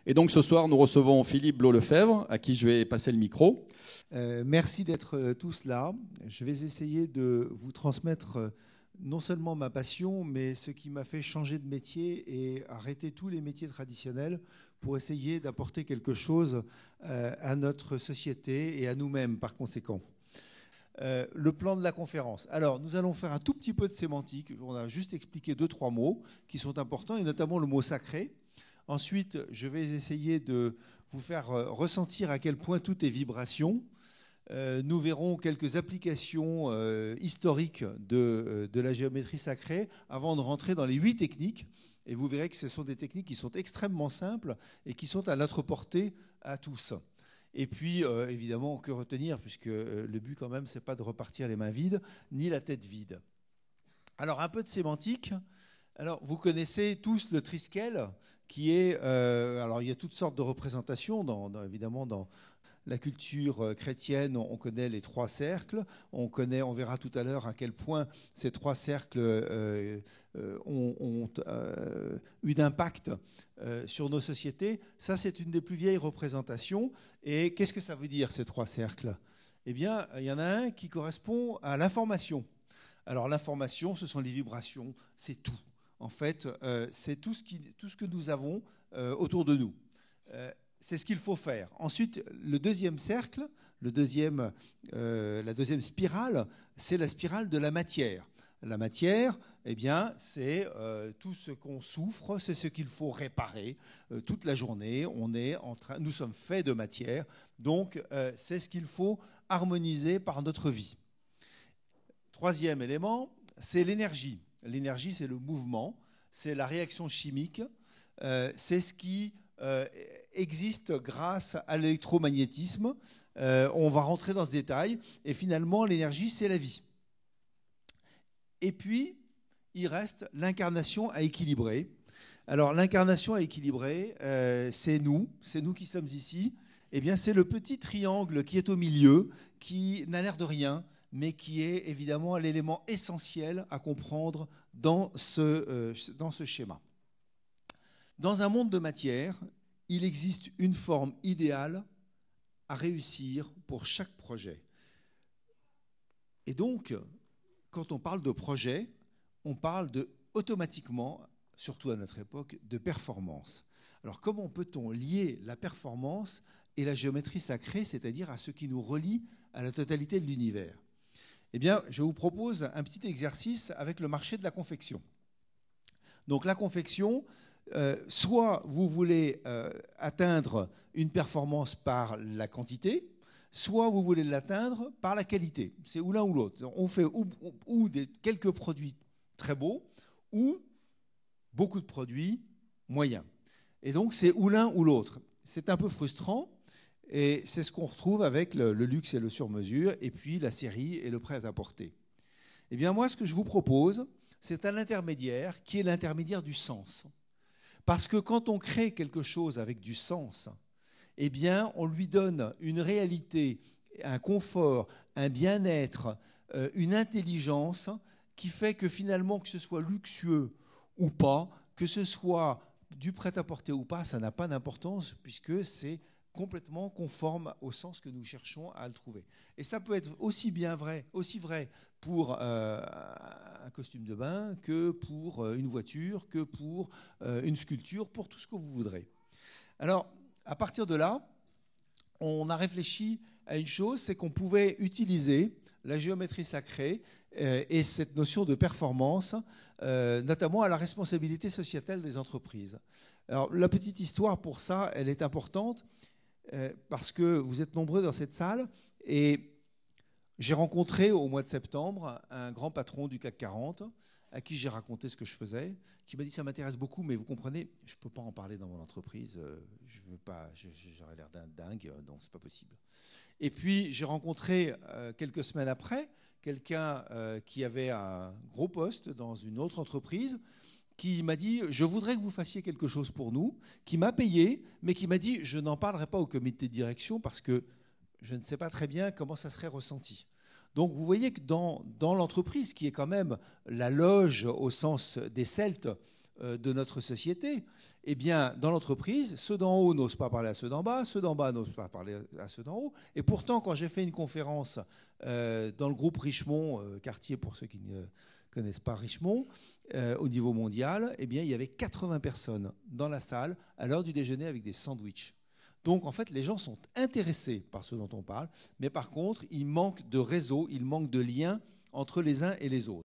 Et donc ce soir, nous recevons Philippe Blot-Lefebvre, à qui je vais passer le micro. Merci d'être tous là. Je vais essayer de vous transmettre non seulement ma passion, mais ce qui m'a fait changer de métier et arrêter tous les métiers traditionnels pour essayer d'apporter quelque chose à notre société et à nous-mêmes par conséquent. Le plan de la conférence. Alors, nous allons faire un tout petit peu de sémantique. On a juste expliqué 2-3 mots qui sont importants, et notamment le mot sacré. Ensuite, je vais essayer de vous faire ressentir à quel point tout est vibration. Nous verrons quelques applications historiques de la géométrie sacrée avant de rentrer dans les 8 techniques. Et vous verrez que ce sont des techniques qui sont extrêmement simples et qui sont à notre portée à tous. Et puis, évidemment, que retenir, puisque le but quand même, ce n'est pas de repartir les mains vides, ni la tête vide. Alors, un peu de sémantique. Alors, vous connaissez tous le Triskel, qui est... alors, il y a toutes sortes de représentations, évidemment, dans la culture chrétienne, on connaît les 3 cercles. On verra tout à l'heure à quel point ces 3 cercles ont eu d'impact sur nos sociétés. Ça, c'est une des plus vieilles représentations. Et qu'est-ce que ça veut dire, ces 3 cercles? Eh bien, il y en a un qui correspond à l'information. Alors, l'information, ce sont les vibrations, c'est tout. En fait, c'est tout ce que nous avons autour de nous. C'est ce qu'il faut faire. Ensuite, le deuxième cercle, la deuxième spirale, c'est la spirale de la matière. La matière, eh bien, c'est tout ce qu'on souffre, c'est ce qu'il faut réparer. Toute la journée, nous sommes faits de matière, donc c'est ce qu'il faut harmoniser par notre vie. Troisième élément, c'est l'énergie. L'énergie, c'est le mouvement, c'est la réaction chimique, c'est ce qui existe grâce à l'électromagnétisme. On va rentrer dans ce détail. Et finalement, l'énergie, c'est la vie. Et puis, il reste l'incarnation à équilibrer. Alors, l'incarnation à équilibrer, c'est nous qui sommes ici. Eh bien, c'est le petit triangle qui est au milieu, qui n'a l'air de rien, mais qui est évidemment l'élément essentiel à comprendre dans ce schéma. Dans un monde de matière, il existe une forme idéale à réussir pour chaque projet. Et donc, quand on parle de projet, on parle automatiquement, surtout à notre époque, de performance. Alors, comment peut-on lier la performance et la géométrie sacrée, c'est-à-dire à ce qui nous relie à la totalité de l'univers? Eh bien, je vous propose un petit exercice avec le marché de la confection. Donc, la confection... soit vous voulez atteindre une performance par la quantité, soit vous voulez l'atteindre par la qualité. C'est ou l'un ou l'autre. On fait quelques produits très beaux ou beaucoup de produits moyens. Et donc, c'est ou l'un ou l'autre. C'est un peu frustrant et c'est ce qu'on retrouve avec le luxe et le sur-mesure et puis la série et le prêt-à-porter. Eh bien, moi, ce que je vous propose, c'est un intermédiaire qui est l'intermédiaire du sens. Parce que quand on crée quelque chose avec du sens, eh bien, on lui donne une réalité, un confort, un bien-être, une intelligence qui fait que finalement, que ce soit luxueux ou pas, que ce soit du prêt-à-porter ou pas, ça n'a pas d'importance puisque c'est complètement conforme au sens que nous cherchons à le trouver. Et ça peut être aussi vrai pour un costume de bain que pour une voiture, que pour une sculpture, pour tout ce que vous voudrez. Alors, à partir de là, on a réfléchi à une chose, c'est qu'on pouvait utiliser la géométrie sacrée et cette notion de performance, notamment à la responsabilité sociétale des entreprises. Alors, la petite histoire pour ça, elle est importante parce que vous êtes nombreux dans cette salle et j'ai rencontré au mois de septembre un grand patron du CAC 40 à qui j'ai raconté ce que je faisais, qui m'a dit « ça m'intéresse beaucoup, mais vous comprenez, je ne peux pas en parler dans mon entreprise, j'aurais l'air d'un dingue, donc ce n'est pas possible ». Et puis j'ai rencontré quelques semaines après quelqu'un qui avait un gros poste dans une autre entreprise qui m'a dit « je voudrais que vous fassiez quelque chose pour nous », qui m'a payé, mais qui m'a dit « je n'en parlerai pas au comité de direction parce que je ne sais pas très bien comment ça serait ressenti ». Donc vous voyez que dans l'entreprise, qui est quand même la loge au sens des Celtes de notre société. Eh bien, dans l'entreprise, ceux d'en haut n'osent pas parler à ceux d'en bas n'osent pas parler à ceux d'en haut. Et pourtant, quand j'ai fait une conférence dans le groupe Richemont, quartier pour ceux qui ne connaissent pas Richemont, au niveau mondial, eh bien, il y avait 80 personnes dans la salle à l'heure du déjeuner avec des sandwichs. Donc, en fait, les gens sont intéressés par ce dont on parle, mais par contre, il manque de réseau, il manque de lien entre les uns et les autres.